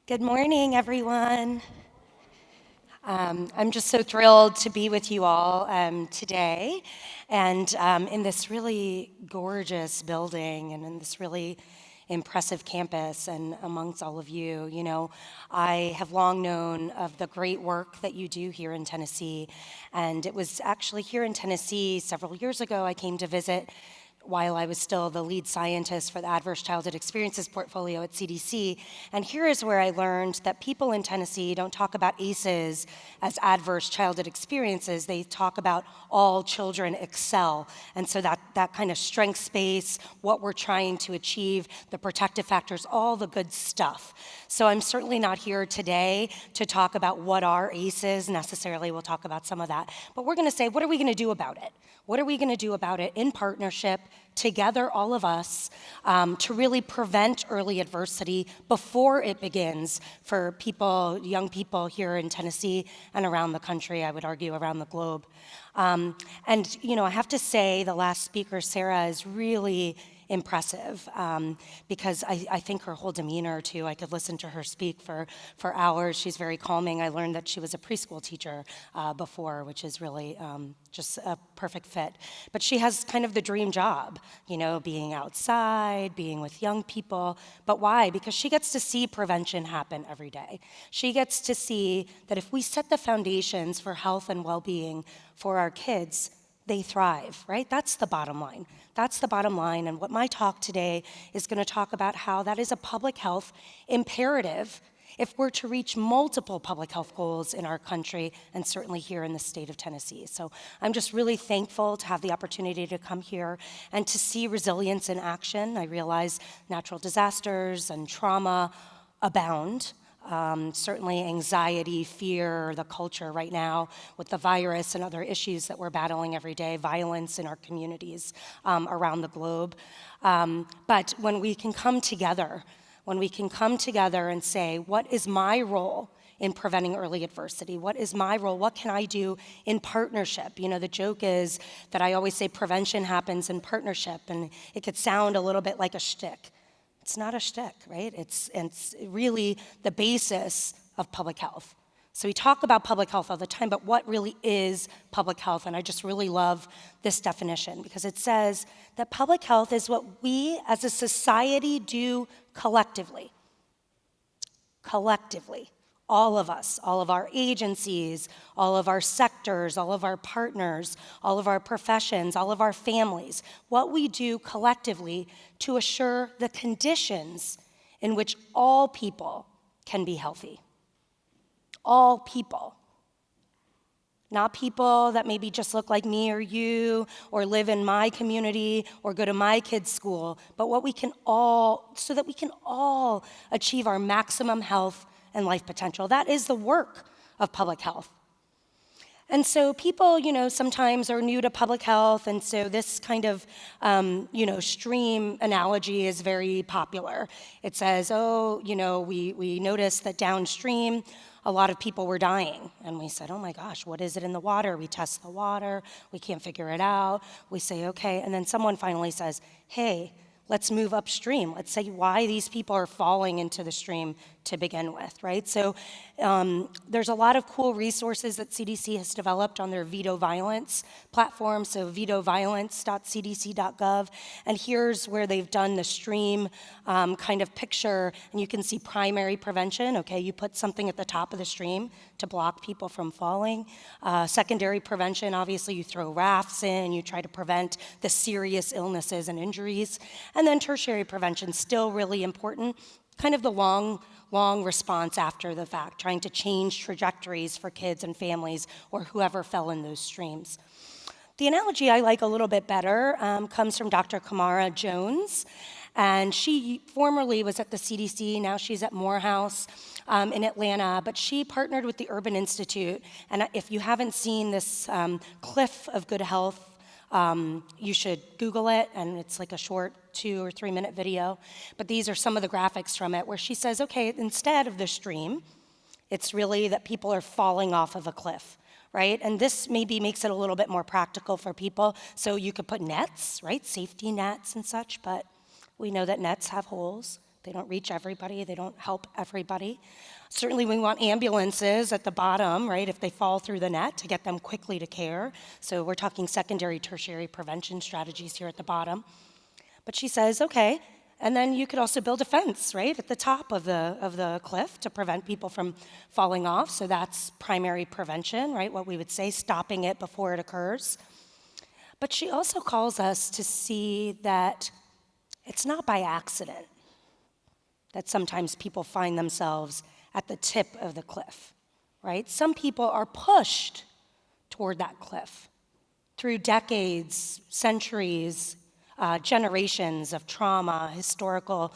Good morning, everyone. I'm just so thrilled to be with you all today and in this really gorgeous building and in this really impressive campus and amongst all of you. I have long known of the great work that you do here in Tennessee, and it was actually here in Tennessee several years ago I came to visit while I was still the lead scientist for the Adverse Childhood Experiences portfolio at CDC. And here is where I learned that people in Tennessee don't talk about ACEs as adverse childhood experiences. They talk about all children excel. And so that kind of strength space, what we're trying to achieve, the protective factors, all the good stuff. So I'm certainly not here today to talk about what are ACEs necessarily. We'll talk about some of that. But we're going to say, what are we going to do about it? What are we going to do about it in partnership, together, all of us, to really prevent early adversity before it begins for people, young people here in Tennessee and around the country, I would argue around the globe. I have to say the last speaker, Sarah, is really impressive because I think her whole demeanor too, I could listen to her speak for hours. She's very calming. I learned that she was a preschool teacher before, which is really just a perfect fit. But she has kind of the dream job, being outside, being with young people. But why? Because she gets to see prevention happen every day. She gets to see that if we set the foundations for health and well-being for our kids, they thrive, right? That's the bottom line. That's the bottom line. And what my talk today is going to talk about how that is a public health imperative if we're to reach multiple public health goals in our country and certainly here in the state of Tennessee. So I'm just really thankful to have the opportunity to come here and to see resilience in action. I realize natural disasters and trauma abound. Certainly anxiety, fear, the culture right now with the virus and other issues that we're battling every day, violence in our communities around the globe. But when we can come together, and say, what is my role in preventing early adversity? What is my role? What can I do in partnership? The joke is that I always say prevention happens in partnership, and it could sound a little bit like a shtick. It's not a shtick, right? It's really the basis of public health. So we talk about public health all the time, but what really is public health? And I just really love this definition because it says that public health is what we as a society do collectively. Collectively. All of us, all of our agencies, all of our sectors, all of our partners, all of our professions, all of our families, what we do collectively to assure the conditions in which all people can be healthy. All people. Not people that maybe just look like me or you or live in my community or go to my kids' school, but what we can all, so that we can all achieve our maximum health and life potential. That is the work of public health. And so people, sometimes are new to public health, and so this kind of, stream analogy is very popular. It says, we noticed that downstream, a lot of people were dying. And we said, oh my gosh, what is it in the water? We test the water, we can't figure it out. We say, okay, and then someone finally says, hey, let's move upstream. Let's say why these people are falling into the stream to begin with, right? So there's a lot of cool resources that CDC has developed on their veto violence platform, so vetoviolence.cdc.gov. And here's where they've done the stream kind of picture, and you can see primary prevention. Okay, you put something at the top of the stream to block people from falling. Secondary prevention, obviously you throw rafts in, you try to prevent the serious illnesses and injuries. And then tertiary prevention, still really important, kind of the long response after the fact, trying to change trajectories for kids and families or whoever fell in those streams. The analogy I like a little bit better comes from Dr. Kamara Jones, and she formerly was at the CDC, now she's at Morehouse in Atlanta, but she partnered with the Urban Institute, and if you haven't seen this Cliff of Good Health, you should Google it, and it's like a short 2 or 3 minute video. But these are some of the graphics from it where she says, okay, instead of the stream, it's really that people are falling off of a cliff, right? And this maybe makes it a little bit more practical for people. So you could put nets, right? Safety nets and such, but we know that nets have holes. They don't reach everybody. They don't help everybody. Certainly, we want ambulances at the bottom, right, if they fall through the net, to get them quickly to care. So we're talking secondary, tertiary prevention strategies here at the bottom. But she says, okay, and then you could also build a fence, right, at the top of the cliff to prevent people from falling off. So that's primary prevention, right, what we would say, stopping it before it occurs. But she also calls us to see that it's not by accident that sometimes people find themselves at the tip of the cliff, right? Some people are pushed toward that cliff through decades, centuries, generations of trauma, historical,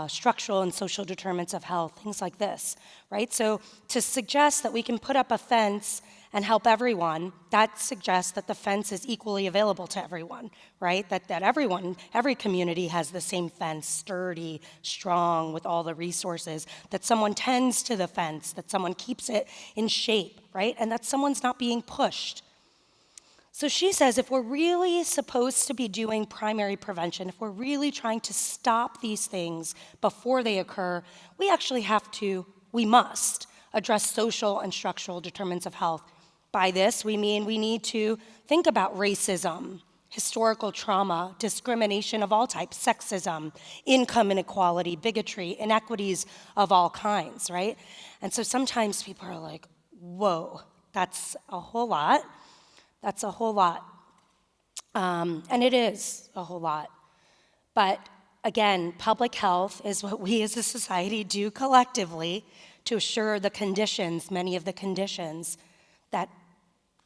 structural and social determinants of health, things like this, right? So to suggest that we can put up a fence and help everyone, that suggests that the fence is equally available to everyone, right? That everyone, every community has the same fence, sturdy, strong, with all the resources, that someone tends to the fence, that someone keeps it in shape, right? And that someone's not being pushed. So she says if we're really supposed to be doing primary prevention, if we're really trying to stop these things before they occur, we must address social and structural determinants of health. By this, we mean we need to think about racism, historical trauma, discrimination of all types, sexism, income inequality, bigotry, inequities of all kinds, right? And so sometimes people are like, whoa, that's a whole lot. That's a whole lot. And it is a whole lot. But again, public health is what we as a society do collectively to assure the conditions, many of the conditions that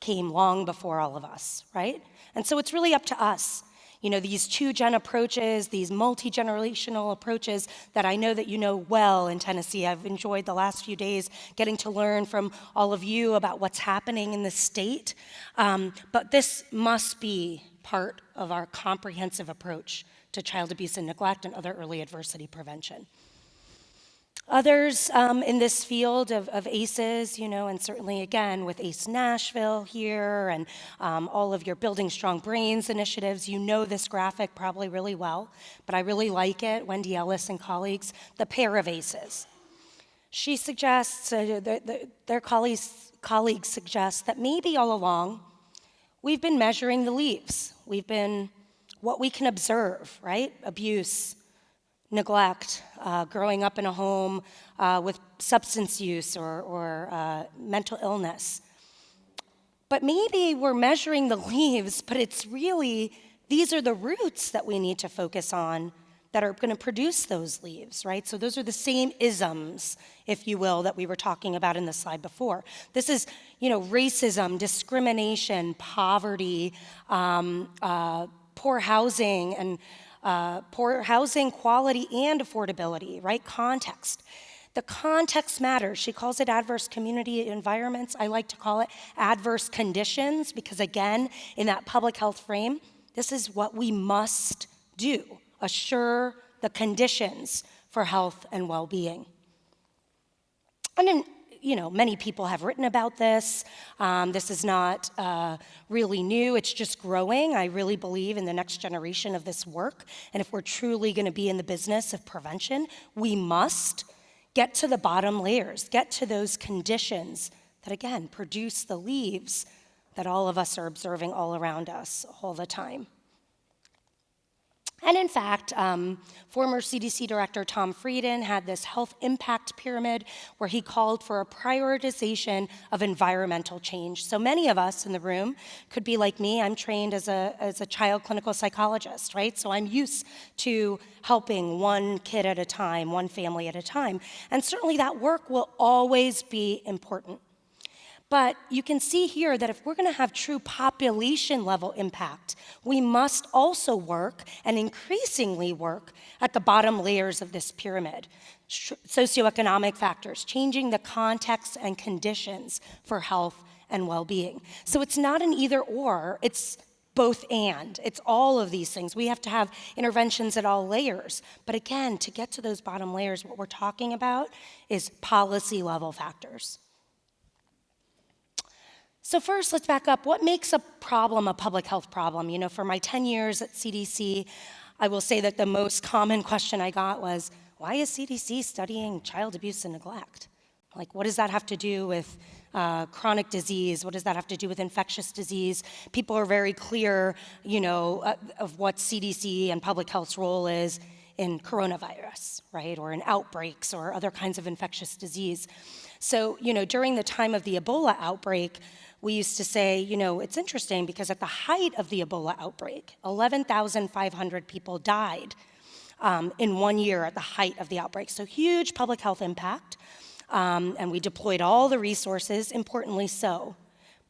came long before all of us, right? And so it's really up to us. You know, these two-gen approaches, these multi-generational approaches that I know that you know well in Tennessee. I've enjoyed the last few days getting to learn from all of you about what's happening in the state. But this must be part of our comprehensive approach to child abuse and neglect and other early adversity prevention. Others in this field of ACEs, you know, and certainly again with ACE Nashville here and all of your Building Strong Brains initiatives, you know this graphic probably really well, but I really like it, Wendy Ellis and colleagues, the pair of ACEs. She suggests, their colleagues suggest that maybe all along we've been measuring the leaves. We've been what we can observe, right? Abuse, neglect, growing up in a home with substance use or mental illness. But maybe we're measuring the leaves, but it's really, these are the roots that we need to focus on that are going to produce those leaves, right? So those are the same isms, if you will, that we were talking about in the slide before. This is, you know, racism, discrimination, poverty, poor housing, and poor housing quality and affordability, right? Context. The context matters. She calls it adverse community environments. I like to call it adverse conditions because, again, in that public health frame, this is what we must do, assure the conditions for health and well-being. And then, you know, many people have written about this. This is not really new. It's just growing. I really believe in the next generation of this work. And if we're truly going to be in the business of prevention, we must get to the bottom layers, get to those conditions that, again, produce the leaves that all of us are observing all around us all the time. And in fact, former CDC Director Tom Frieden had this health impact pyramid where he called for a prioritization of environmental change. So many of us in the room could be like me. I'm trained as a child clinical psychologist, right? So I'm used to helping one kid at a time, one family at a time. And certainly that work will always be important. But you can see here that if we're going to have true population level impact, we must also work and increasingly work at the bottom layers of this pyramid. Socioeconomic factors, changing the context and conditions for health and well-being. So it's not an either or, it's both and. It's all of these things. We have to have interventions at all layers. But again, to get to those bottom layers, what we're talking about is policy level factors. So first, let's back up. What makes a problem a public health problem? You know, for my 10 years at CDC, I will say that the most common question I got was, why is CDC studying child abuse and neglect? Like, what does that have to do with chronic disease? What does that have to do with infectious disease? People are very clear, of what CDC and public health's role is in coronavirus, right? Or in outbreaks or other kinds of infectious disease. So, during the time of the Ebola outbreak, we used to say, it's interesting because at the height of the Ebola outbreak, 11,500 people died in 1 year at the height of the outbreak. So huge public health impact. And we deployed all the resources, importantly so.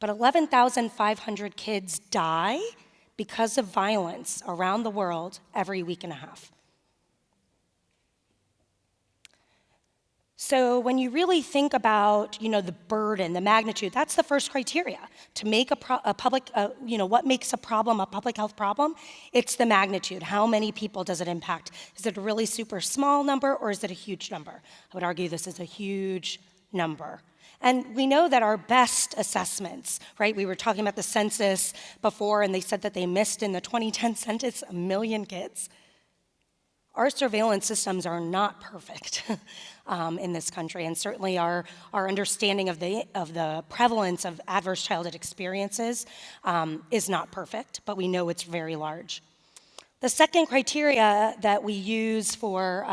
But 11,500 kids die because of violence around the world every week and a half. So when you really think about, the burden, the magnitude, that's the first criteria. To make what makes a problem a public health problem, it's the magnitude. How many people does it impact? Is it a really super small number or is it a huge number? I would argue this is a huge number. And we know that our best assessments, right? We were talking about the census before, and they said that they missed in the 2010 census 1 million kids. Our surveillance systems are not perfect in this country, and certainly our understanding of the prevalence of adverse childhood experiences is not perfect, but we know it's very large. The second criteria that we use for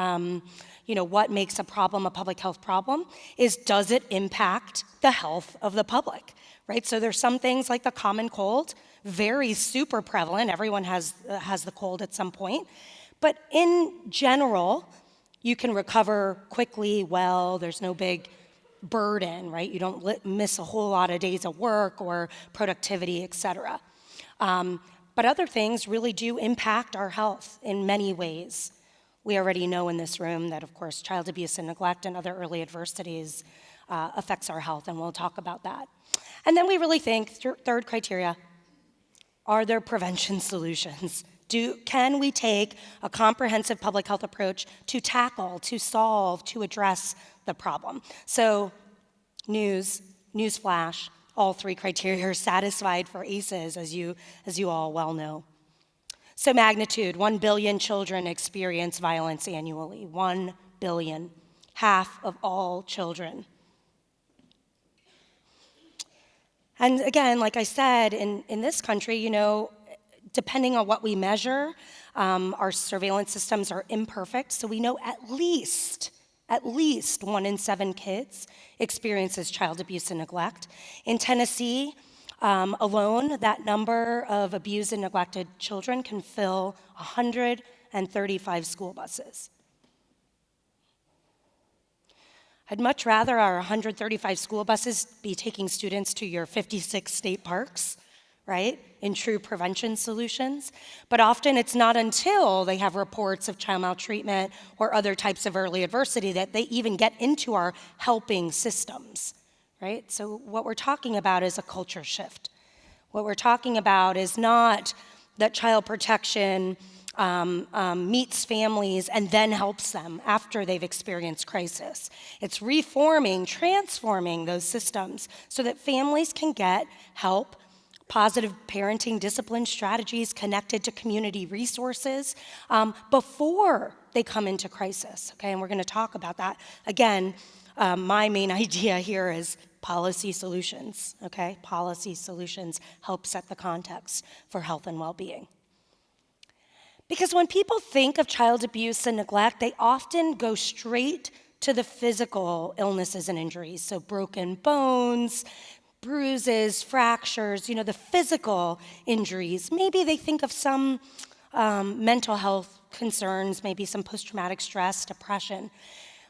what makes a problem a public health problem is, does it impact the health of the public, right? So there's some things like the common cold, very super prevalent. Everyone has the cold at some point. But in general, you can recover quickly, well, there's no big burden, right? You don't miss a whole lot of days of work or productivity, et cetera. But other things really do impact our health in many ways. We already know in this room that, of course, child abuse and neglect and other early adversities affects our health, and we'll talk about that. And then we really think, third criteria, are there prevention solutions? Can we take a comprehensive public health approach to tackle, to solve, to address the problem? So newsflash, all three criteria are satisfied for ACEs, as you all well know. So magnitude, 1 billion children experience violence annually, 1 billion, half of all children. And again, like I said, in this country, depending on what we measure, our surveillance systems are imperfect, so we know at least 1 in 7 kids experiences child abuse and neglect. In Tennessee alone, that number of abused and neglected children can fill 135 school buses. I'd much rather our 135 school buses be taking students to your 56 state parks, right, in true prevention solutions. But often it's not until they have reports of child maltreatment or other types of early adversity that they even get into our helping systems, right? So what we're talking about is a culture shift. What we're talking about is not that child protection meets families and then helps them after they've experienced crisis. It's reforming, transforming those systems so that families can get help, positive parenting discipline strategies connected to community resources before they come into crisis, okay? And we're gonna talk about that. Again, my main idea here is policy solutions, okay? Policy solutions help set the context for health and well-being. Because when people think of child abuse and neglect, they often go straight to the physical illnesses and injuries, so broken bones, bruises, fractures, the physical injuries. Maybe they think of some mental health concerns, maybe some post-traumatic stress, depression,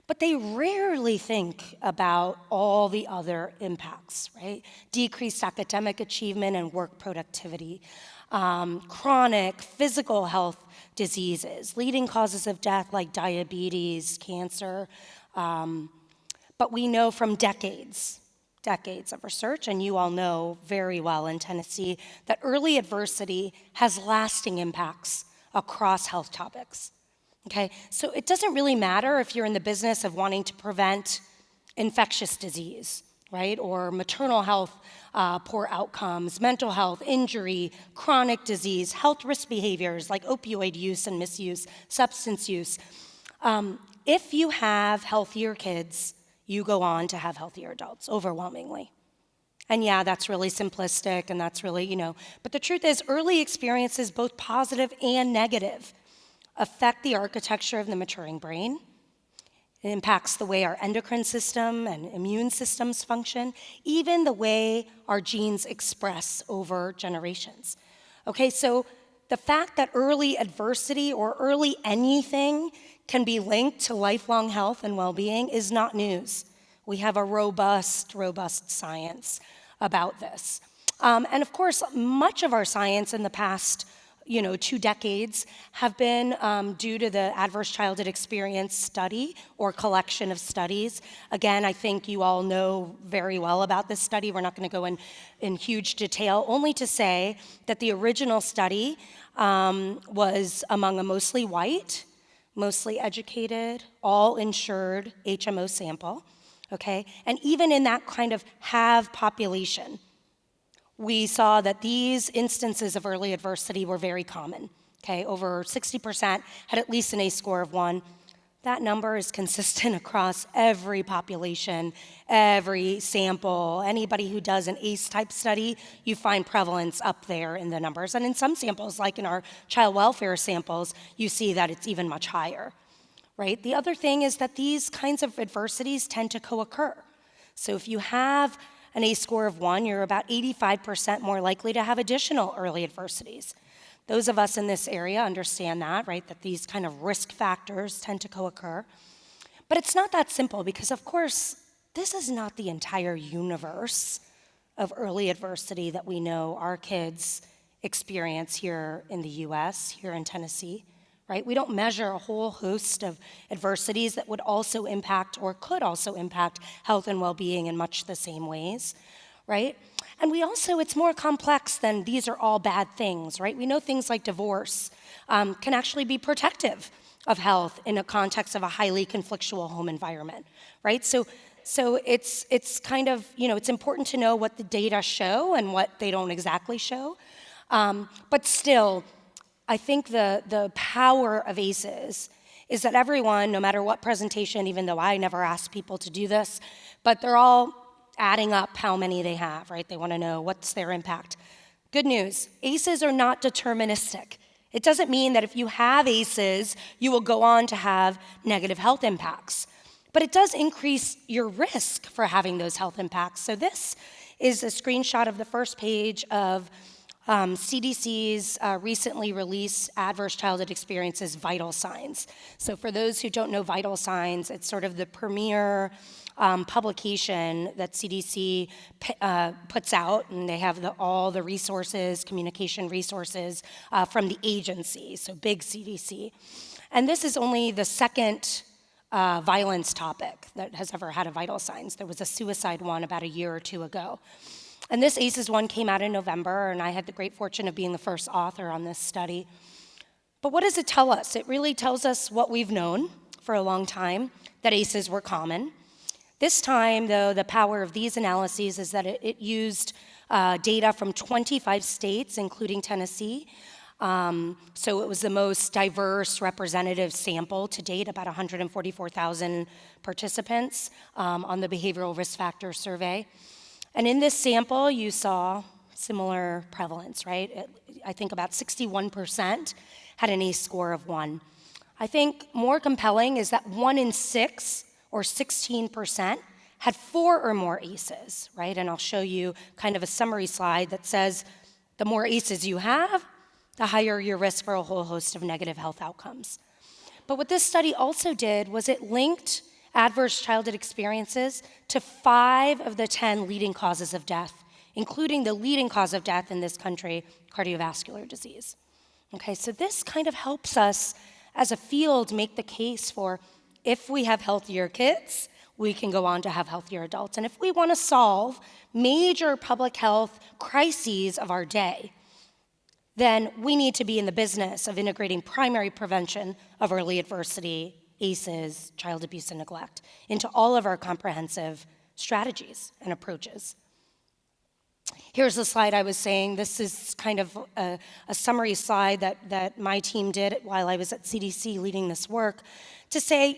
but they rarely think about all the other impacts, right? Decreased academic achievement and work productivity, chronic physical health diseases, leading causes of death like diabetes, cancer. But we know from decades of research, and you all know very well in Tennessee, that early adversity has lasting impacts across health topics, okay? So it doesn't really matter if you're in the business of wanting to prevent infectious disease, right? Or maternal health, poor outcomes, mental health, injury, chronic disease, health risk behaviors like opioid use and misuse, substance use. If you have healthier kids, you go on to have healthier adults, overwhelmingly. And yeah, that's really simplistic, and that's really, but the truth is early experiences, both positive and negative, affect the architecture of the maturing brain. It impacts the way our endocrine system and immune systems function, even the way our genes express over generations. Okay, so the fact that early adversity or early anything can be linked to lifelong health and well-being is not news. We have a robust science about this. And of course, much of our science in the past 2 decades have been due to the adverse childhood experience study or collection of studies. Again, I think you all know very well about this study. We're not going to go in huge detail, only to say that the original study was among a mostly white, mostly educated, all insured HMO sample, okay? And even in that kind of have population, we saw that these instances of early adversity were very common, okay? Over 60% had at least an ACE score of 1. That number is consistent across every population, every sample. Anybody who does an ACE-type study, you find prevalence up there in the numbers. And in some samples, like in our child welfare samples, you see that it's even much higher, right? The other thing is that these kinds of adversities tend to co-occur. So if you have an ACE score of 1, you're about 85% more likely to have additional early adversities. Those of us in this area understand that, right, that these kind of risk factors tend to co-occur. But it's not that simple because, of course, this is not the entire universe of early adversity that we know our kids experience here in the US, here in Tennessee, right? We don't measure a whole host of adversities that would also impact or could also impact health and well-being in much the same ways, right? And we also, it's more complex than these are all bad things, right? We know things like divorce can actually be protective of health in a context of a highly conflictual home environment, right? So it's kind of, it's important to know what the data show and what they don't exactly show. But still, I think the power of ACEs is that everyone, no matter what presentation, even though I never ask people to do this, but they're all adding up how many they have, right? They want to know what's their impact. Good news, ACEs are not deterministic. It doesn't mean that if you have ACEs, you will go on to have negative health impacts. But it does increase your risk for having those health impacts. So this is a screenshot of the first page of CDC's recently released Adverse Childhood Experiences Vital Signs. So for those who don't know vital signs, it's sort of the premier publication that CDC puts out, and they have all the resources, communication resources from the agency, so big CDC. And this is only the second violence topic that has ever had a vital signs. There was a suicide one about a year or two ago. And this ACEs one came out in November, and I had the great fortune of being the first author on this study. But what does it tell us? It really tells us what we've known for a long time, that ACEs were common. This time, though, the power of these analyses is that it used data from 25 states, including Tennessee. So it was the most diverse representative sample to date, about 144,000 participants on the Behavioral Risk Factor Survey. And in this sample, you saw similar prevalence, right? I think about 61% had an ACE score of 1. I think more compelling is that 1 in 6, or 16%, had 4 or more ACEs, right? And I'll show you kind of a summary slide that says the more ACEs you have, the higher your risk for a whole host of negative health outcomes. But what this study also did was it linked adverse childhood experiences to 5 of the 10 leading causes of death, including the leading cause of death in this country, cardiovascular disease. Okay, so this kind of helps us as a field make the case for if we have healthier kids, we can go on to have healthier adults. And if we want to solve major public health crises of our day, then we need to be in the business of integrating primary prevention of early adversity, ACEs, child abuse and neglect, into all of our comprehensive strategies and approaches. Here's the slide I was saying. This is kind of a summary slide that my team did while I was at CDC leading this work to say,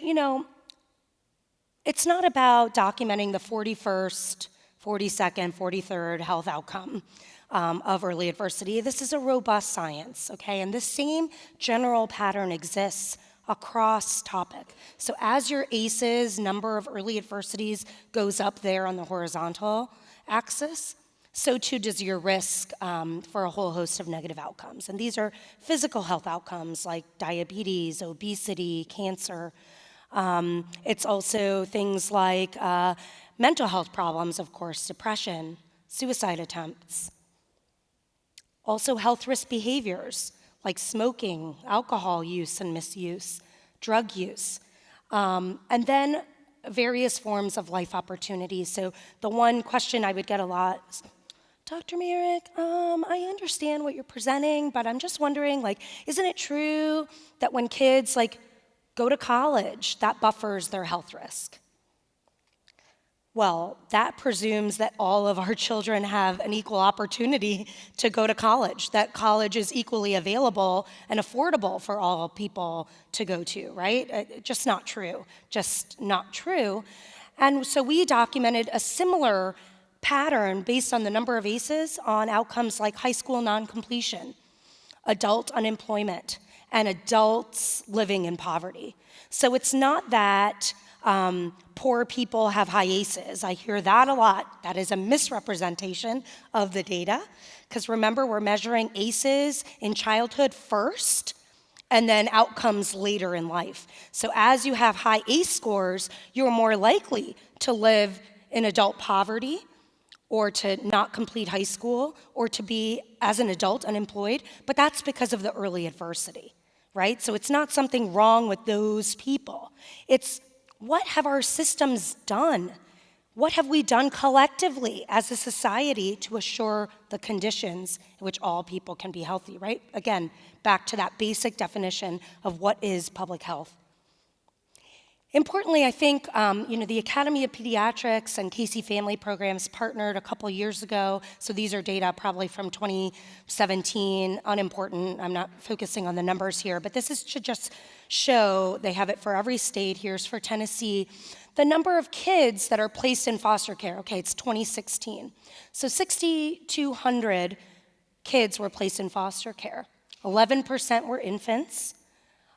it's not about documenting the 41st, 42nd, 43rd health outcome of early adversity. This is a robust science, okay? And this same general pattern exists across topic. So as your ACEs, number of early adversities, goes up there on the horizontal axis, so too does your risk for a whole host of negative outcomes. And these are physical health outcomes like diabetes, obesity, cancer. It's also things like mental health problems, of course, depression, suicide attempts. Also health risk behaviors like smoking, alcohol use and misuse, drug use, and then various forms of life opportunities. So the one question I would get a lot is, Dr. Merrick, I understand what you're presenting, but I'm just wondering, isn't it true that when kids go to college, that buffers their health risk? Well, that presumes that all of our children have an equal opportunity to go to college, that college is equally available and affordable for all people to go to, right? Just not true, just not true. And so we documented a similar pattern based on the number of ACEs on outcomes like high school non-completion, adult unemployment, and adults living in poverty. So it's not that poor people have high ACEs. I hear that a lot. That is a misrepresentation of the data, because remember, we're measuring ACEs in childhood first, and then outcomes later in life. So as you have high ACE scores, you're more likely to live in adult poverty, or to not complete high school, or to be, as an adult, unemployed, but that's because of the early adversity, right? So it's not something wrong with those people. It's what have our systems done? What have we done collectively as a society to assure the conditions in which all people can be healthy, right? Again, back to that basic definition of what is public health. Importantly, I think the Academy of Pediatrics and Casey Family Programs partnered a couple years ago. So these are data probably from 2017, unimportant. I'm not focusing on the numbers here, but this is to just show, they have it for every state. Here's for Tennessee, the number of kids that are placed in foster care. Okay, it's 2016. So 6,200 kids were placed in foster care. 11% were infants.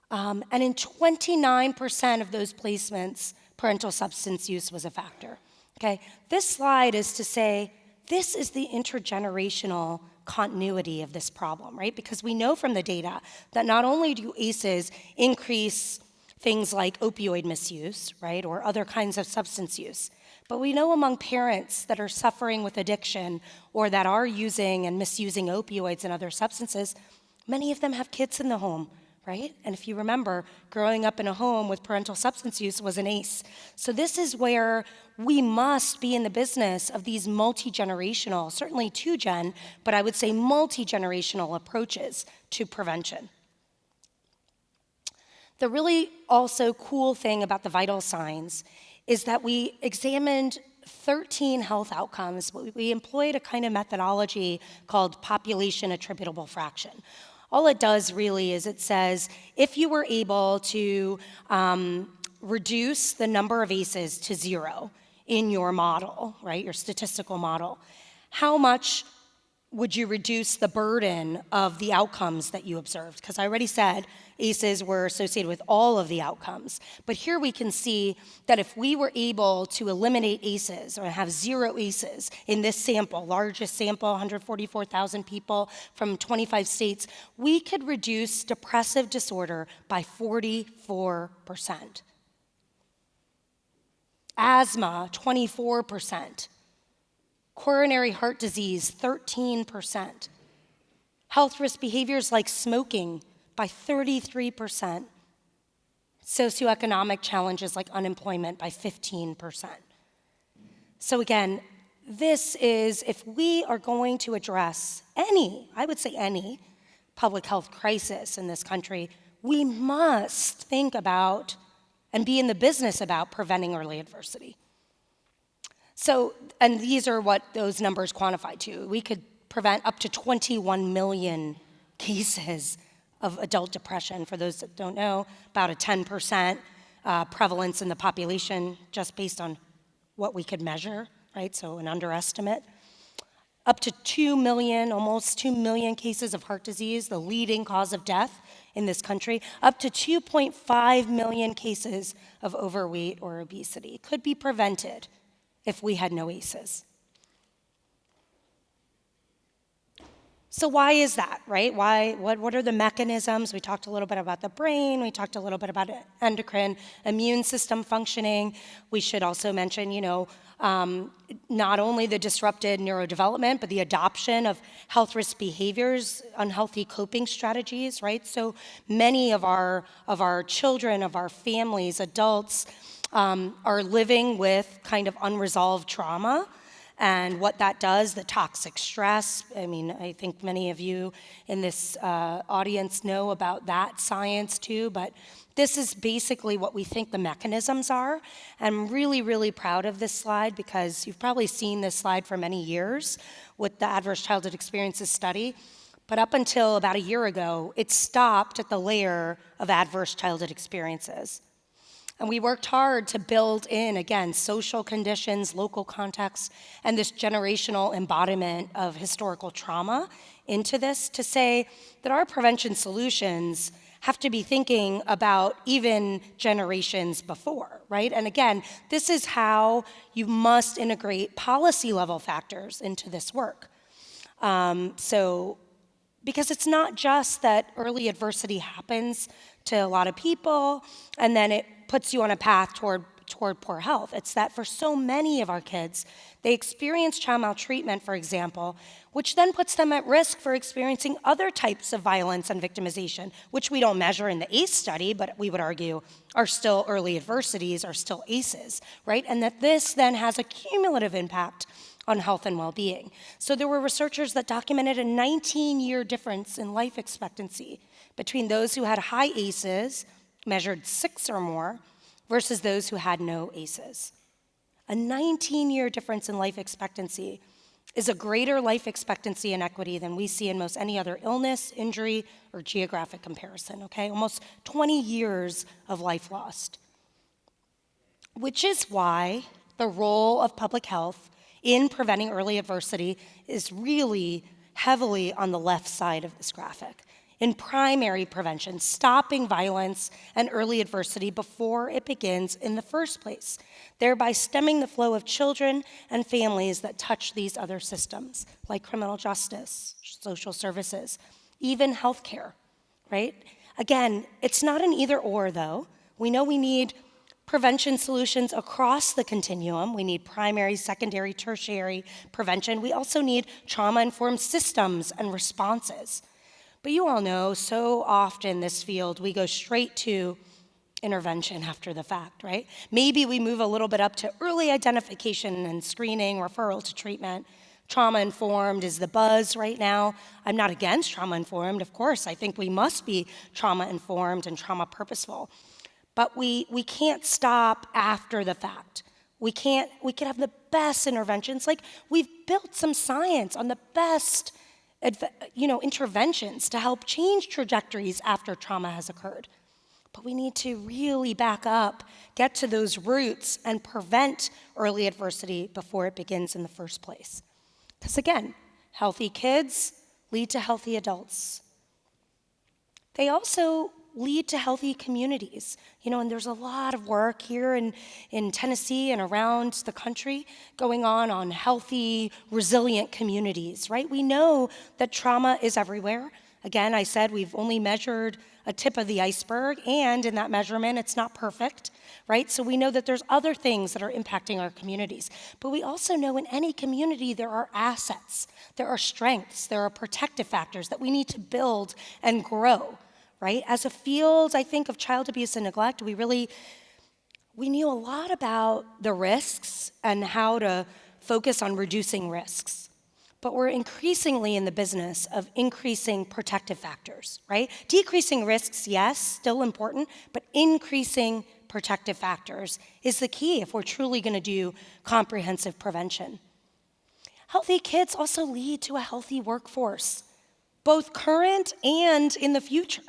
And in 29% of those placements, parental substance use was a factor. Okay, this slide is to say this is the intergenerational continuity of this problem, right? Because we know from the data that not only do ACEs increase things like opioid misuse, right, or other kinds of substance use, but we know among parents that are suffering with addiction or that are using and misusing opioids and other substances, many of them have kids in the home, right? And if you remember, growing up in a home with parental substance use was an ACE. So this is where we must be in the business of these multi-generational, certainly two-gen, but I would say multi-generational approaches to prevention. The really also cool thing about the vital signs is that we examined 13 health outcomes. We employed a kind of methodology called population attributable fraction. All it does really is it says, if you were able to reduce the number of ACEs to 0 in your model, right, your statistical model, how much would you reduce the burden of the outcomes that you observed? Because I already said ACEs were associated with all of the outcomes. But here we can see that if we were able to eliminate ACEs or have 0 ACEs in this sample, largest sample, 144,000 people from 25 states, we could reduce depressive disorder by 44%. Asthma, 24%. Coronary heart disease, 13%. Health risk behaviors like smoking by 33%. Socioeconomic challenges like unemployment by 15%. So again, this is, if we are going to address any, I would say any, public health crisis in this country, we must think about and be in the business about preventing early adversity. So, and these are what those numbers quantify to. We could prevent up to 21 million cases of adult depression. For those that don't know, about a 10% prevalence in the population just based on what we could measure, right? So an underestimate. Up to 2 million, almost 2 million cases of heart disease, the leading cause of death in this country. Up to 2.5 million cases of overweight or obesity could be prevented if we had no ACEs. So why is that, right? What are the mechanisms? We talked a little bit about the brain. We talked a little bit about endocrine, immune system functioning. We should also mention, not only the disrupted neurodevelopment, but the adoption of health risk behaviors, unhealthy coping strategies, right? So many of our children, of our families, adults, are living with kind of unresolved trauma. And what that does, the toxic stress, I think many of you in this audience know about that science too, but this is basically what we think the mechanisms are. I'm really, really proud of this slide because you've probably seen this slide for many years with the Adverse Childhood Experiences study, but up until about a year ago, it stopped at the layer of adverse childhood experiences. And we worked hard to build in, again, social conditions, local context, and this generational embodiment of historical trauma into this to say that our prevention solutions have to be thinking about even generations before, right? And again, this is how you must integrate policy level factors into this work. Because it's not just that early adversity happens to a lot of people and then it puts you on a path toward poor health. It's that for so many of our kids, they experience child maltreatment, for example, which then puts them at risk for experiencing other types of violence and victimization, which we don't measure in the ACE study, but we would argue are still early adversities, are still ACEs, right? And that this then has a cumulative impact on health and well-being. So there were researchers that documented a 19-year difference in life expectancy between those who had high ACEs, measured 6 or more, versus those who had no ACEs. A 19-year difference in life expectancy is a greater life expectancy inequity than we see in most any other illness, injury, or geographic comparison, okay? Almost 20 years of life lost. Which is why the role of public health in preventing early adversity is really heavily on the left side of this graphic. In primary prevention, stopping violence and early adversity before it begins in the first place, thereby stemming the flow of children and families that touch these other systems, like criminal justice, social services, even healthcare, right? Again, it's not an either or, though. We know we need prevention solutions across the continuum. We need primary, secondary, tertiary prevention. We also need trauma-informed systems and responses. But you all know, so often this field, we go straight to intervention after the fact, right? Maybe we move a little bit up to early identification and screening, referral to treatment. Trauma-informed is the buzz right now. I'm not against trauma-informed, of course. I think we must be trauma-informed and trauma-purposeful. But we can't stop after the fact. We could have the best interventions. Like, we've built some science on the best interventions to help change trajectories after trauma has occurred. But we need to really back up, get to those roots, and prevent early adversity before it begins in the first place. Because again, healthy kids lead to healthy adults. They also lead to healthy communities. And there's a lot of work here in Tennessee and around the country going on healthy, resilient communities, right? We know that trauma is everywhere. Again, I said we've only measured a tip of the iceberg, and in that measurement, it's not perfect, right? So we know that there's other things that are impacting our communities. But we also know in any community there are assets, there are strengths, there are protective factors that we need to build and grow. Right? As a field, I think, of child abuse and neglect, we knew a lot about the risks and how to focus on reducing risks. But we're increasingly in the business of increasing protective factors, right? Decreasing risks, yes, still important, but increasing protective factors is the key if we're truly going to do comprehensive prevention. Healthy kids also lead to a healthy workforce, both current and in the future.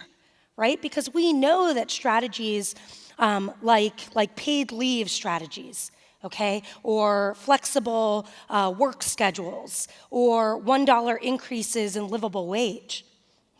Right? Because we know that strategies like paid leave strategies, okay, or flexible work schedules, or $1 increases in livable wage.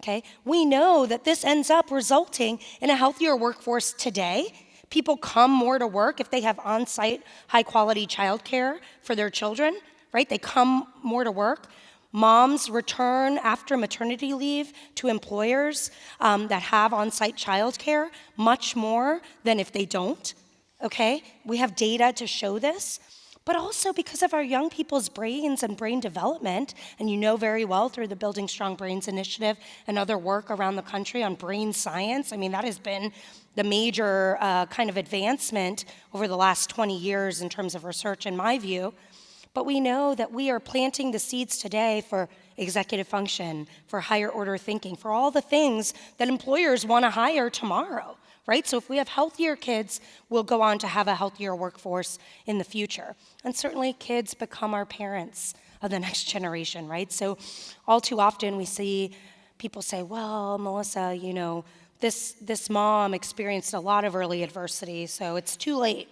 Okay, we know that this ends up resulting in a healthier workforce today. People come more to work if they have on-site, high-quality childcare for their children, right? They come more to work. Moms return after maternity leave to employers that have on-site childcare much more than if they don't, okay? We have data to show this. But also because of our young people's brains and brain development, and you know very well through the Building Strong Brains initiative and other work around the country on brain science, I mean, that has been the major kind of advancement over the last 20 years in terms of research, in my view. But we know that we are planting the seeds today for executive function, for higher order thinking, for all the things that employers want to hire tomorrow. Right? So if we have healthier kids, we'll go on to have a healthier workforce in the future. And certainly kids become our parents of the next generation, right? So all too often we see people say, well, Melissa, you know, this mom experienced a lot of early adversity, so it's too late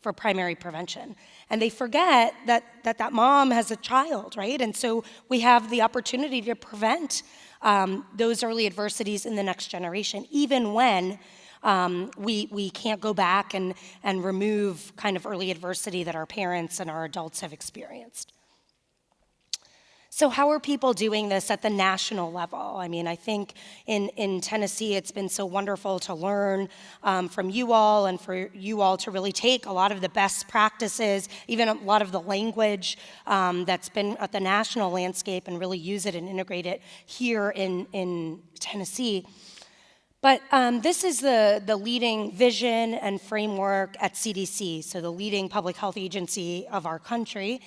for primary prevention. And they forget that mom has a child, right? And so we have the opportunity to prevent those early adversities in the next generation, even when we can't go back and remove kind of early adversity that our parents and our adults have experienced. So how are people doing this at the national level? I mean, I think in Tennessee, it's been so wonderful to learn from you all and for you all to really take a lot of the best practices, even a lot of the language that's been at the national landscape and really use it and integrate it here in Tennessee. But this is the leading vision and framework at CDC, so the leading public health agency of our country.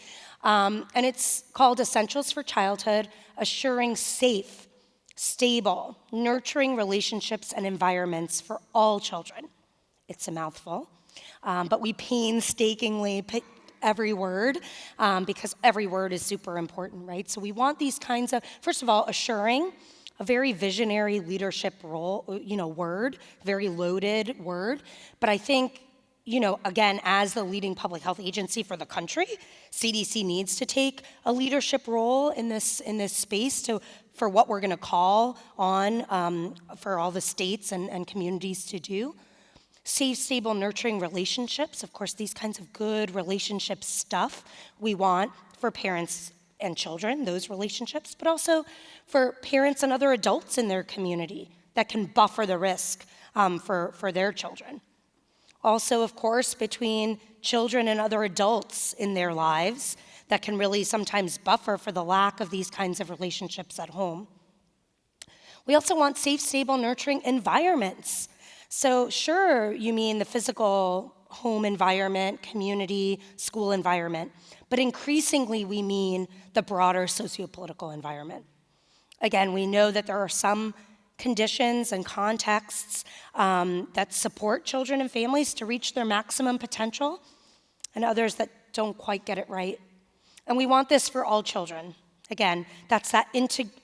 And it's called Essentials for Childhood, Assuring Safe, Stable, Nurturing Relationships and Environments for All Children. It's a mouthful, but we painstakingly pick every word because every word is super important, right? So we want these kinds of, first of all, assuring, a very visionary leadership role, word, very loaded word. But I think, again, as the leading public health agency for the country, CDC needs to take a leadership role in this space for what we're going to call on for all the states and communities to do. Safe, stable, nurturing relationships. Of course, these kinds of good relationship stuff we want for parents and children, those relationships, but also for parents and other adults in their community that can buffer the risk for their children. Also, of course, between children and other adults in their lives that can really sometimes buffer for the lack of these kinds of relationships at home. We also want safe, stable, nurturing environments. So sure, you mean the physical home environment, community, school environment, but increasingly we mean the broader sociopolitical environment. Again, we know that there are some conditions and contexts that support children and families to reach their maximum potential, and others that don't quite get it right. And we want this for all children. Again, that's that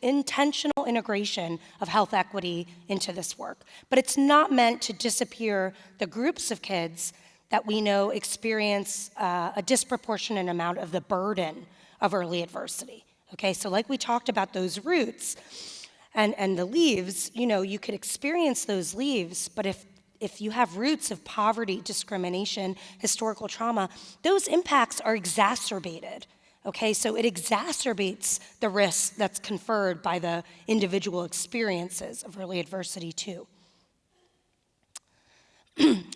intentional integration of health equity into this work. But it's not meant to disappear the groups of kids that we know experience a disproportionate amount of the burden of early adversity. Okay, so like we talked about those roots and the leaves, you could experience those leaves, but if you have roots of poverty, discrimination, historical trauma, those impacts are exacerbated. Okay, so it exacerbates the risk that's conferred by the individual experiences of early adversity too.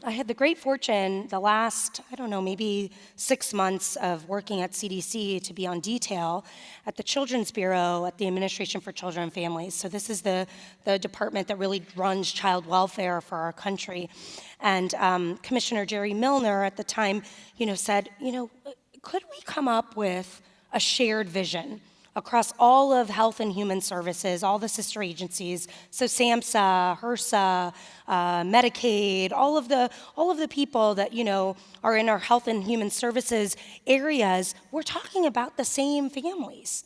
I had the great fortune the last, maybe 6 months of working at CDC to be on detail at the Children's Bureau at the Administration for Children and Families. So this is the department that really runs child welfare for our country. And Commissioner Jerry Milner at the time, said, could we come up with a shared vision across all of Health and Human Services, all the sister agencies, so SAMHSA, HRSA, Medicaid, all of the people that are in our Health and Human Services areas, we're talking about the same families.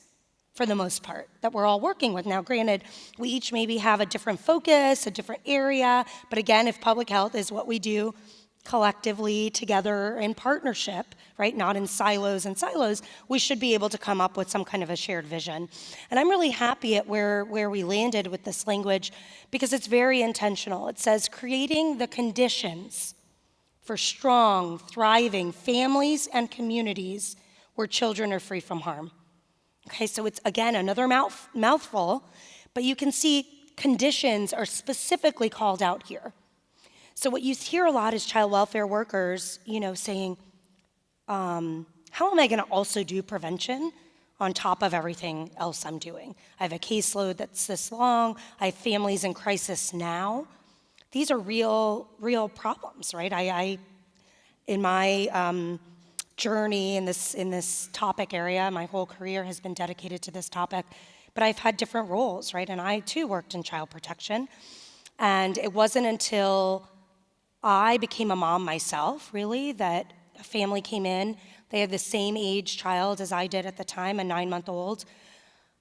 for the most part, that we're all working with. Now, granted, we each maybe have a different focus, a different area, but again, if public health is what we do collectively, together, in partnership, right, not in silos and silos, we should be able to come up with some kind of a shared vision. And I'm really happy at where we landed with this language because it's very intentional. It says, creating the conditions for strong, thriving families and communities where children are free from harm. Okay, so it's, again, another mouthful, but you can see conditions are specifically called out here. So what you hear a lot is child welfare workers, saying, how am I going to also do prevention on top of everything else I'm doing? I have a caseload that's this long. I have families in crisis now. These are real problems, right? I in my journey in this topic area, my whole career has been dedicated to this topic, but I've had different roles, right? And I too worked in child protection, and it wasn't until I became a mom myself, really, that a family came in. They had the same age child as I did at the time, a 9-month-old.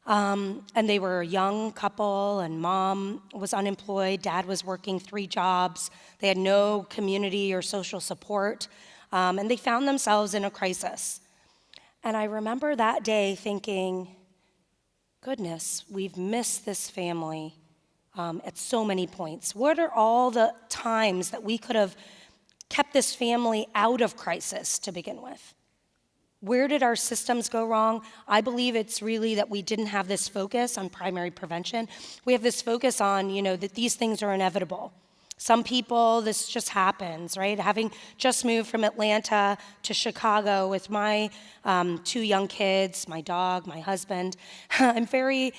And they were a young couple, and mom was unemployed, dad was working 3 jobs. They had no community or social support, and they found themselves in a crisis. And I remember that day thinking, goodness, we've missed this family at so many points. What are all the times that we could have kept this family out of crisis to begin with? Where did our systems go wrong? I believe it's really that we didn't have this focus on primary prevention. We have this focus on, that these things are inevitable. Some people, this just happens, right? Having just moved from Atlanta to Chicago with my 2 young kids, my dog, my husband, I'm very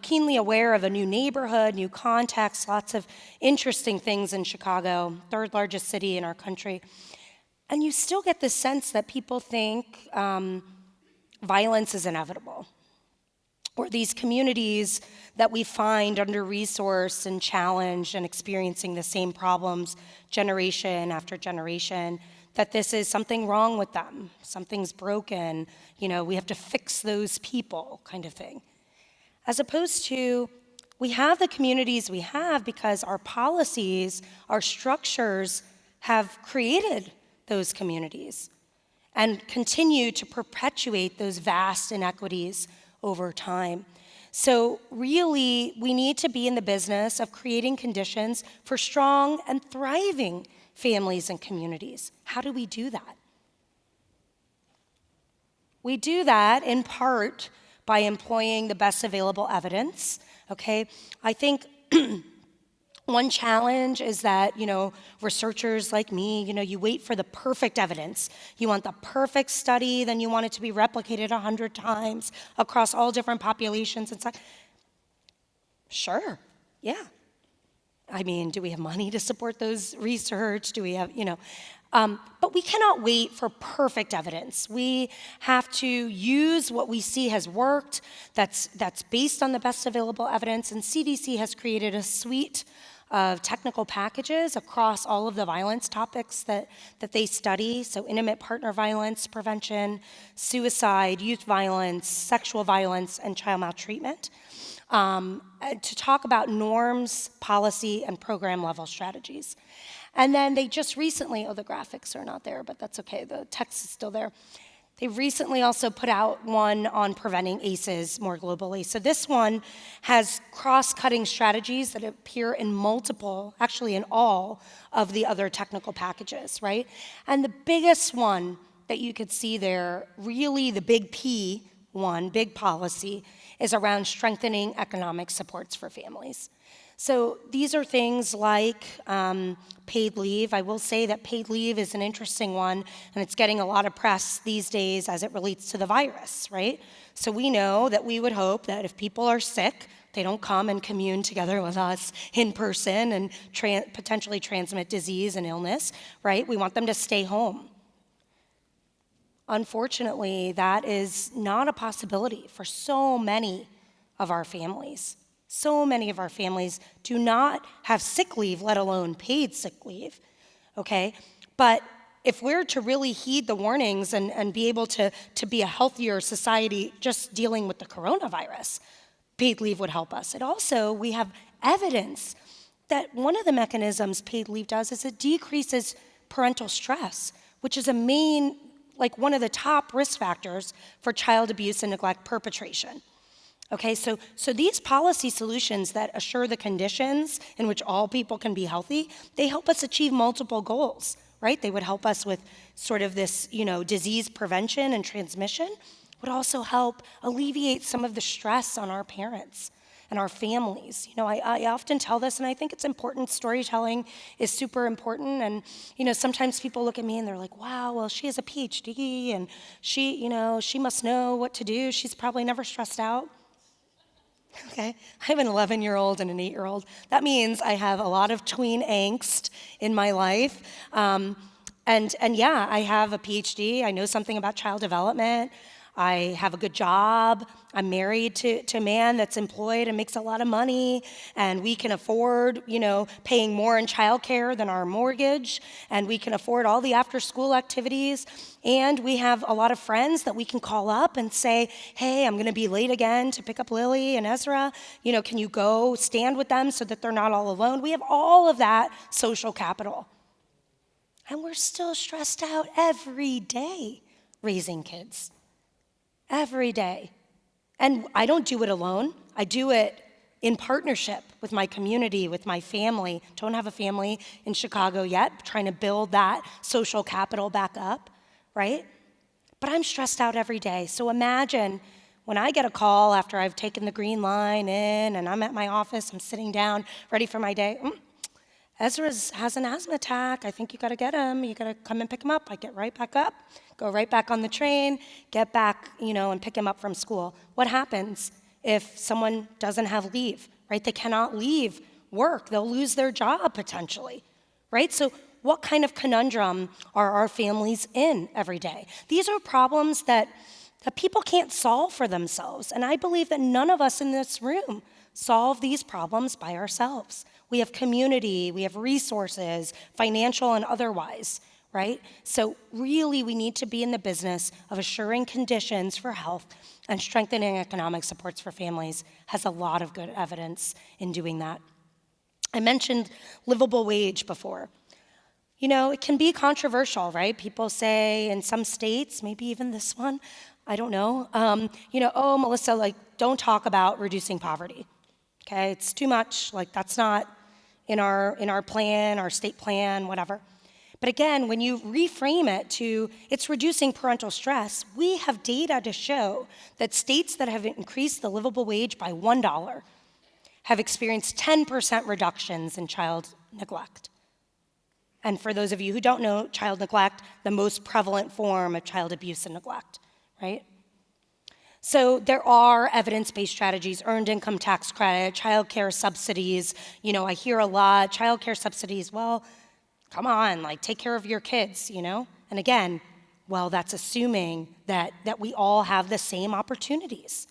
keenly aware of a new neighborhood, new context, lots of interesting things in Chicago, 3rd largest city in our country. And you still get the sense that people think violence is inevitable, or these communities that we find under-resourced and challenged and experiencing the same problems generation after generation, that this is something wrong with them, something's broken, we have to fix those people kind of thing. As opposed to, we have the communities we have because our policies, our structures have created those communities and continue to perpetuate those vast inequities over time. So really, we need to be in the business of creating conditions for strong and thriving families and communities. How do we do that? We do that in part by employing the best available evidence, okay? I think one challenge is that, researchers like me, you wait for the perfect evidence. You want the perfect study, then you want it to be replicated 100 times across all different populations and such. Sure, yeah. I mean, do we have money to support those research? Do we have, but we cannot wait for perfect evidence. We have to use what we see has worked, that's based on the best available evidence, and CDC has created a suite of technical packages across all of the violence topics that they study, so intimate partner violence prevention, suicide, youth violence, sexual violence, and child maltreatment, to talk about norms, policy, and program level strategies. And then they just recently, the graphics are not there, but that's okay, the text is still there. They recently also put out one on preventing ACEs more globally. So this one has cross-cutting strategies that appear in multiple, actually in all of the other technical packages, right? And the biggest one that you could see there, really the big P one, big policy, is around strengthening economic supports for families. So these are things like paid leave. I will say that paid leave is an interesting one, and it's getting a lot of press these days as it relates to the virus, right? So we know that we would hope that if people are sick, they don't come and commune together with us in person and potentially transmit disease and illness, right? We want them to stay home. Unfortunately, that is not a possibility for so many of our families. So many of our families do not have sick leave, let alone paid sick leave, okay? But if we're to really heed the warnings and be able to be a healthier society just dealing with the coronavirus, paid leave would help us. We have evidence that one of the mechanisms paid leave does is it decreases parental stress, which is one of the top risk factors for child abuse and neglect perpetration. Okay, so these policy solutions that assure the conditions in which all people can be healthy, they help us achieve multiple goals, right? They would help us with sort of this, disease prevention and transmission, would also help alleviate some of the stress on our parents and our families. I often tell this, and I think it's important. Storytelling is super important. And, sometimes people look at me and they're like, wow, well, she has a PhD and she must know what to do. She's probably never stressed out. Okay, I have an 11-year-old and an 8-year-old. That means I have a lot of tween angst in my life. And yeah, I have a PhD. I know something about child development. I have a good job. I'm married to a man that's employed and makes a lot of money, and we can afford, paying more in childcare than our mortgage, and we can afford all the after-school activities, and we have a lot of friends that we can call up and say, hey, I'm going to be late again to pick up Lily and Ezra. Can you go stand with them so that they're not all alone? We have all of that social capital, and we're still stressed out every day raising kids. Every day. And I don't do it alone. I do it in partnership with my community, with my family. Don't have a family in Chicago yet, trying to build that social capital back up, right? But I'm stressed out every day. So imagine when I get a call after I've taken the green line in and I'm at my office, I'm sitting down, ready for my day. Ezra has an asthma attack. I think you got to get him. You got to come and pick him up. I get right back up, go right back on the train, get back, and pick him up from school. What happens if someone doesn't have leave, right? They cannot leave work. They'll lose their job potentially, right? So what kind of conundrum are our families in every day? These are problems that people can't solve for themselves. And I believe that none of us in this room solve these problems by ourselves. We have community, we have resources, financial and otherwise, right? So really, we need to be in the business of assuring conditions for health and strengthening economic supports for families. Has a lot of good evidence in doing that. I mentioned livable wage before. It can be controversial, right? People say in some states, maybe even this one, I don't know, oh, Melissa, don't talk about reducing poverty. Okay, it's too much, that's not in our plan, our state plan, whatever. But again, when you reframe it to it's reducing parental stress, we have data to show that states that have increased the livable wage by $1 have experienced 10% reductions in child neglect. And for those of you who don't know, child neglect, the most prevalent form of child abuse and neglect, right? So there are evidence-based strategies, earned income tax credit, child care subsidies. I hear a lot, child care subsidies, well, come on, take care of your kids, And again, well, that's assuming that we all have the same opportunities.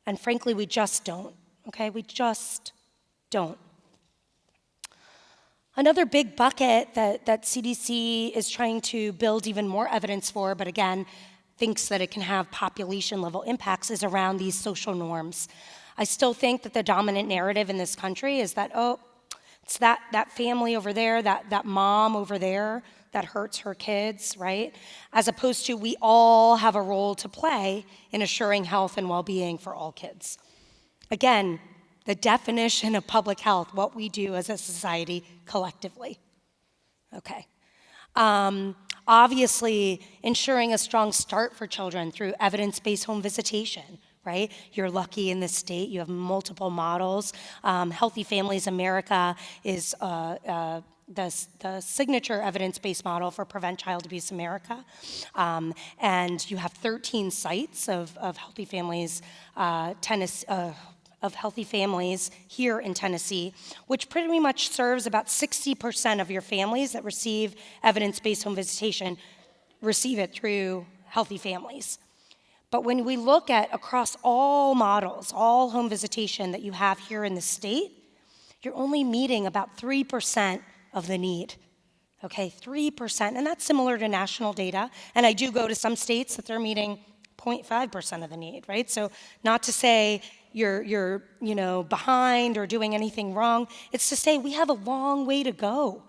And frankly, we just don't, okay? We just don't. Another big bucket that CDC is trying to build even more evidence for, but again, thinks that it can have population-level impacts is around these social norms. I still think that the dominant narrative in this country is that, it's that family over there, that mom over there that hurts her kids, right? As opposed to we all have a role to play in assuring health and well-being for all kids. Again, the definition of public health, what we do as a society collectively. Okay. Obviously, ensuring a strong start for children through evidence-based home visitation, right? You're lucky in this state, you have multiple models. Healthy Families America is the signature evidence-based model for Prevent Child Abuse America. And you have 13 sites of Healthy Families, Healthy Families here in Tennessee, which pretty much serves about 60% of your families that receive evidence-based home visitation receive it through Healthy Families. But when we look at across all models, all home visitation that you have here in the state, you're only meeting about 3% of the need. Okay, 3%, and that's similar to national data. And I do go to some states that they're meeting 0.5% of the need, right? So not to say you're behind or doing anything wrong. It's to say we have a long way to go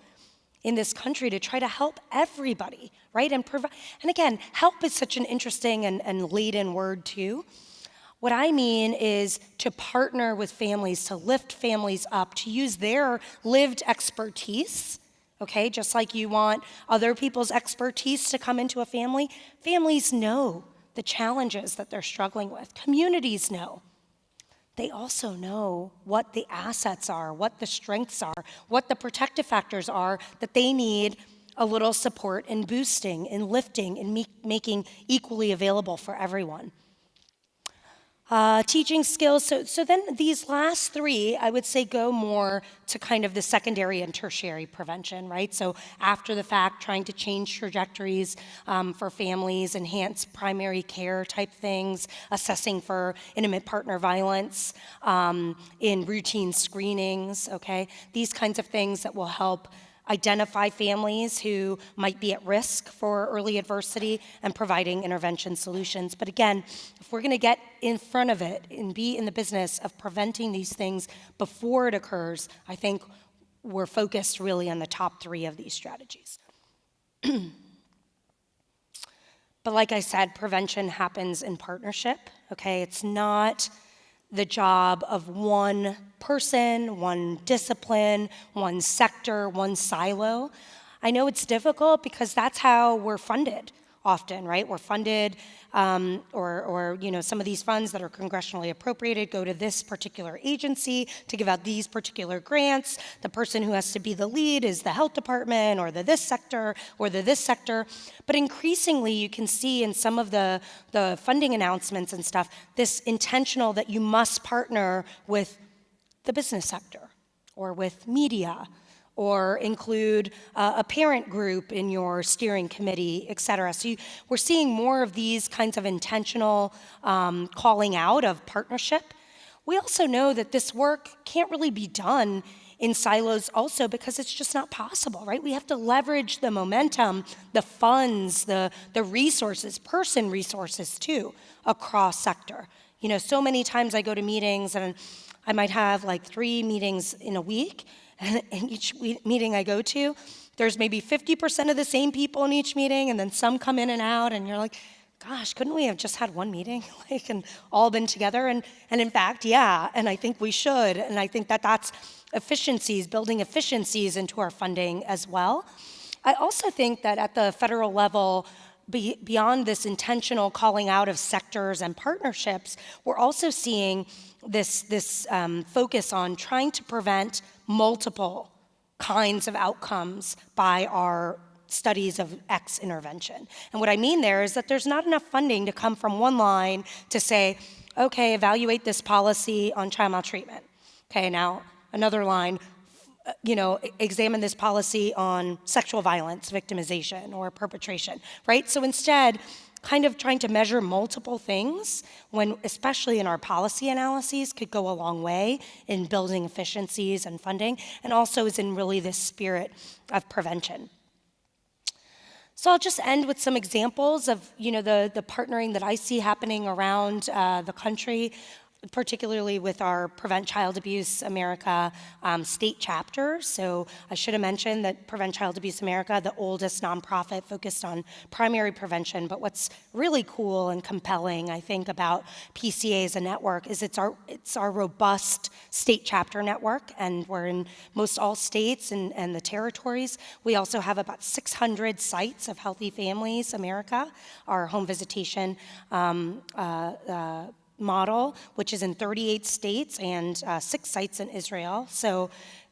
in this country to try to help everybody, right? And again, help is such an interesting and laden word too. What I mean is to partner with families, to lift families up, to use their lived expertise, okay? Just like you want other people's expertise to come into a family, families know the challenges that they're struggling with. Communities know. They also know what the assets are, what the strengths are, what the protective factors are that they need a little support in boosting, in lifting, in making equally available for everyone. Teaching skills, so then these last three, I would say, go more to kind of the secondary and tertiary prevention, right? So after the fact, trying to change trajectories for families, enhance primary care type things, assessing for intimate partner violence in routine screenings, okay? These kinds of things that will help identify families who might be at risk for early adversity and providing intervention solutions. But again, if we're going to get in front of it and be in the business of preventing these things before it occurs, I think we're focused really on the top three of these strategies. But like I said, prevention happens in partnership, okay? It's not the job of one person, one discipline, one sector, one silo. I know it's difficult because that's how we're funded often, right? We're funded, or some of these funds that are congressionally appropriated go to this particular agency to give out these particular grants. The person who has to be the lead is the health department or the this sector or the this sector. But increasingly, you can see in some of the funding announcements and stuff, this intentional that you must partner with the business sector or with media, or include a parent group in your steering committee, et cetera. So we're seeing more of these kinds of intentional calling out of partnership. We also know that this work can't really be done in silos also because it's just not possible, right? We have to leverage the momentum, the funds, the resources, person resources too, across sector. So many times I go to meetings and I might have like 3 meetings in a week, and in each meeting I go to, there's maybe 50% of the same people in each meeting, and then some come in and out, and you're like, gosh, couldn't we have just had one meeting, and all been together? And in fact, yeah, and I think we should, and I think that's efficiencies, building efficiencies into our funding as well. I also think that at the federal level, beyond this intentional calling out of sectors and partnerships, we're also seeing this focus on trying to prevent multiple kinds of outcomes by our studies of X intervention. And what I mean there is that there's not enough funding to come from one line to say, okay, evaluate this policy on child maltreatment. Okay, now another line, examine this policy on sexual violence, victimization, or perpetration, right? So instead, kind of trying to measure multiple things, when, especially in our policy analyses, could go a long way in building efficiencies and funding, and also is in really this spirit of prevention. So I'll just end with some examples of, the partnering that I see happening around the country, particularly with our Prevent Child Abuse America state chapter. So I should have mentioned that Prevent Child Abuse America, the oldest nonprofit focused on primary prevention, but what's really cool and compelling, I think, about PCA as a network is it's our robust state chapter network, and we're in most all states and the territories. We also have about 600 sites of Healthy Families America, our home visitation model, which is in 38 states and 6 sites in Israel. So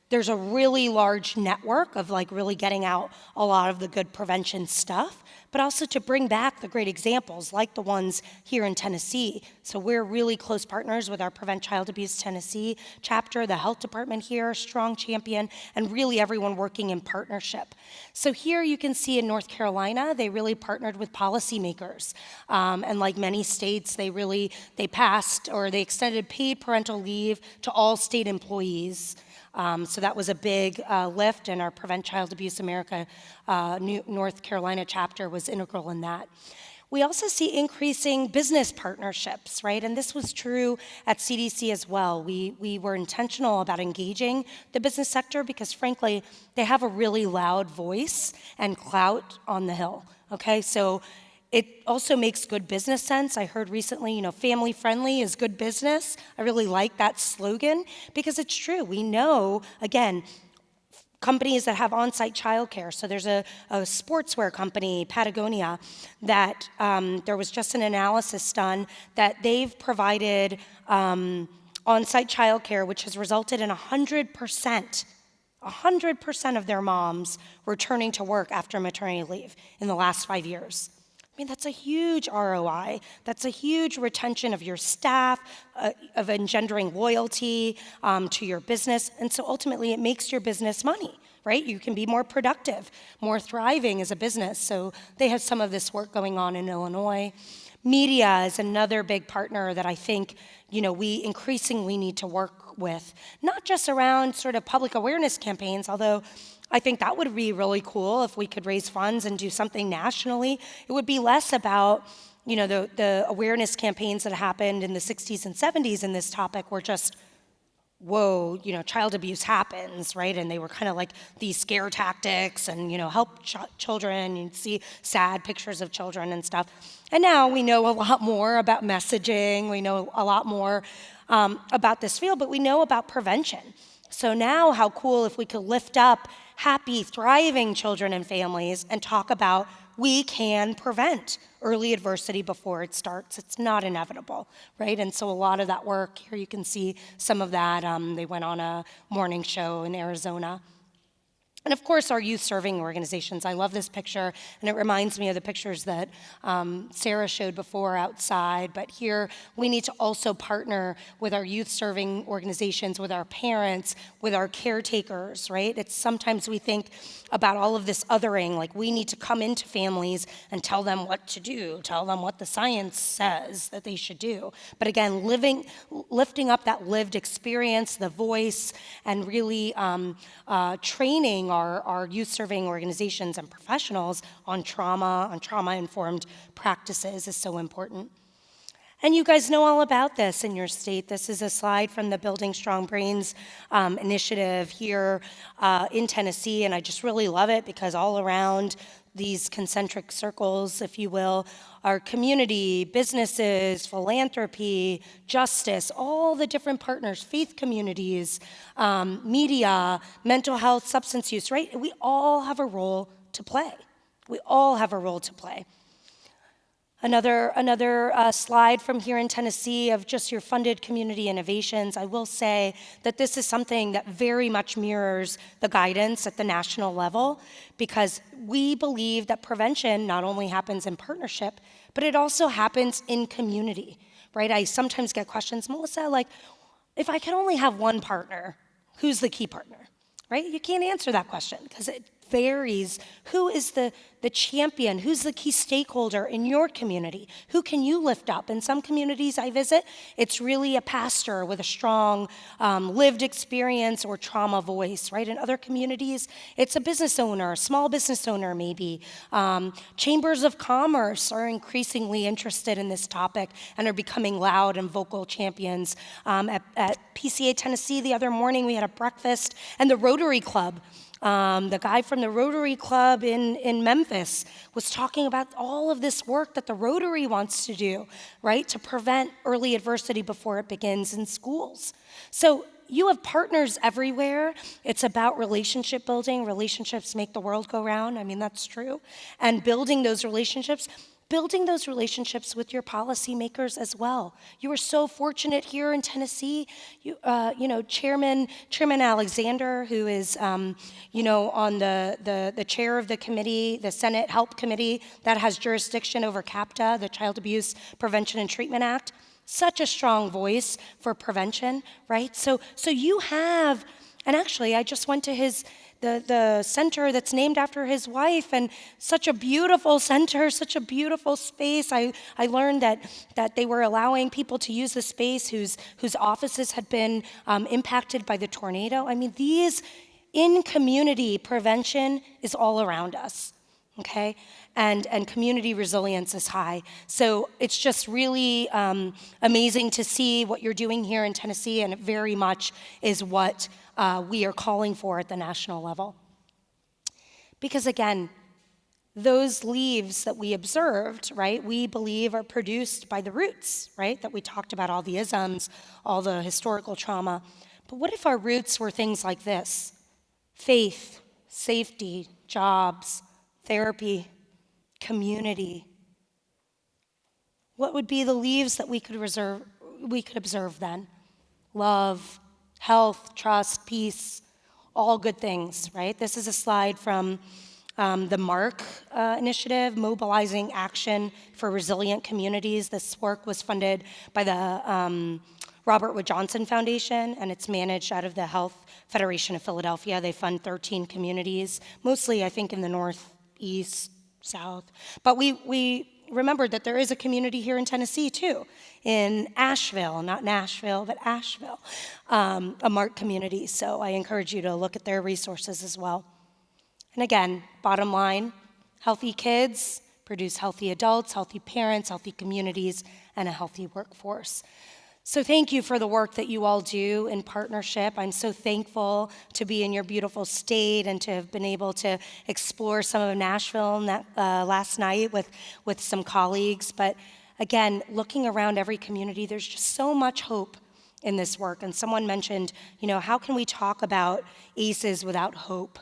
there's a really large network of really getting out a lot of the good prevention stuff, but also to bring back the great examples like the ones here in Tennessee. So we're really close partners with our Prevent Child Abuse Tennessee chapter, the health department here, strong champion, and really everyone working in partnership. So here you can see in North Carolina, they really partnered with policymakers. And like many states, they passed or they extended paid parental leave to all state employees. So that was a big lift, and our Prevent Child Abuse America North Carolina chapter was integral in that. We also see increasing business partnerships, right? And this was true at CDC as well. We were intentional about engaging the business sector because, frankly, they have a really loud voice and clout on the Hill, okay? So it also makes good business sense. I heard recently, family friendly is good business. I really like that slogan because it's true. We know, again, companies that have on-site childcare. So there's a sportswear company, Patagonia, that there was just an analysis done that they've provided on-site childcare, which has resulted in 100% of their moms returning to work after maternity leave in the last 5 years. I mean, that's a huge ROI. That's a huge retention of your staff, of engendering loyalty to your business. And so ultimately, it makes your business money, right? You can be more productive, more thriving as a business. So they have some of this work going on in Illinois. Media is another big partner that I think, we increasingly need to work with, not just around sort of public awareness campaigns, although I think that would be really cool if we could raise funds and do something nationally. It would be less about, the awareness campaigns that happened in the 60s and 70s in this topic were just, whoa, child abuse happens, right? And they were kind of like these scare tactics and, help children. You'd see sad pictures of children and stuff. And now we know a lot more about messaging. We know a lot more about this field, but we know about prevention. So now how cool if we could lift up happy, thriving children and families and talk about we can prevent early adversity before it starts. It's not inevitable, right? And so a lot of that work, here you can see some of that. They went on a morning show in Arizona. And of course, our youth serving organizations. I love this picture, and it reminds me of the pictures that Sarah showed before outside. But here, we need to also partner with our youth serving organizations, with our parents, with our caretakers, right? It's sometimes we think about all of this othering, like we need to come into families and tell them what to do, tell them what the science says that they should do. But again, lifting up that lived experience, the voice, and really training our youth-serving organizations and professionals on trauma-informed practices is so important. And you guys know all about this in your state. This is a slide from the Building Strong Brains initiative here in Tennessee, and I just really love it because all around these concentric circles, if you will, are community, businesses, philanthropy, justice, all the different partners, faith communities, media, mental health, substance use, right? We all have a role to play. We all have a role to play. Another slide from here in Tennessee of just your funded community innovations. I will say that this is something that very much mirrors the guidance at the national level because we believe that prevention not only happens in partnership, but it also happens in community, right? I sometimes get questions, Melissa, like, if I could only have one partner, who's the key partner, right? You can't answer that question because it varies. Who is the champion? Who's the key stakeholder in your community? Who can you lift up? In some communities I visit, it's really a pastor with a strong lived experience or trauma voice, right? In other communities, it's a business owner, a small business owner maybe. Chambers of commerce are increasingly interested in this topic and are becoming loud and vocal champions. At PCA Tennessee the other morning, we had a breakfast, and the Rotary Club, the guy from the Rotary Club in Memphis was talking about all of this work that the Rotary wants to do, right, to prevent early adversity before it begins in schools. So you have partners everywhere. It's about relationship building. Relationships make the world go round. I mean, that's true. And building those relationships with your policymakers as well. You are so fortunate here in Tennessee. Chairman Alexander, who is, on the chair of the committee, the Senate Help Committee that has jurisdiction over CAPTA, the Child Abuse Prevention and Treatment Act. Such a strong voice for prevention, right? So you have, and actually, I just went to the center that's named after his wife, and such a beautiful center, such a beautiful space. I learned that they were allowing people to use the space whose offices had been impacted by the tornado. I mean, these in-community prevention is all around us, okay? And community resilience is high. So it's just really amazing to see what you're doing here in Tennessee, and it very much is what we are calling for at the national level. Because again, those leaves that we observed, right, we believe are produced by the roots, right, that we talked about, all the isms, all the historical trauma. But what if our roots were things like this? Faith, safety, jobs, therapy, community. What would be the leaves that we could observe then? Love, health, trust, peace, all good things, right? This is a slide from the Merrick initiative, Mobilizing Action for Resilient Communities. This work was funded by the Robert Wood Johnson Foundation, and it's managed out of the Health Federation of Philadelphia. They fund 13 communities, mostly, I think, in the Northeast, South. But we remembered that there is a community here in Tennessee, too, in Asheville, not Nashville, but Asheville, a Merrick community. So I encourage you to look at their resources as well. And again, bottom line, healthy kids produce healthy adults, healthy parents, healthy communities, and a healthy workforce. So thank you for the work that you all do in partnership. I'm so thankful to be in your beautiful state and to have been able to explore some of Nashville last night with some colleagues. But again, looking around every community, there's just so much hope in this work. And someone mentioned, how can we talk about ACEs without hope?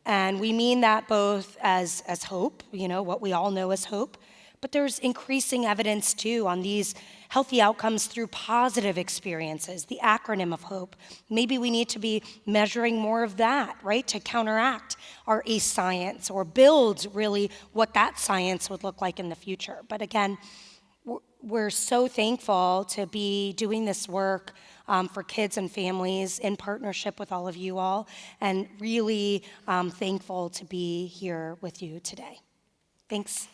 And we mean that both as hope, what we all know as hope, but there's increasing evidence too on these healthy outcomes through positive experiences, the acronym of HOPE. Maybe we need to be measuring more of that, right, to counteract our ACE science or build really what that science would look like in the future. But again, we're so thankful to be doing this work for kids and families in partnership with all of you all, and really thankful to be here with you today. Thanks.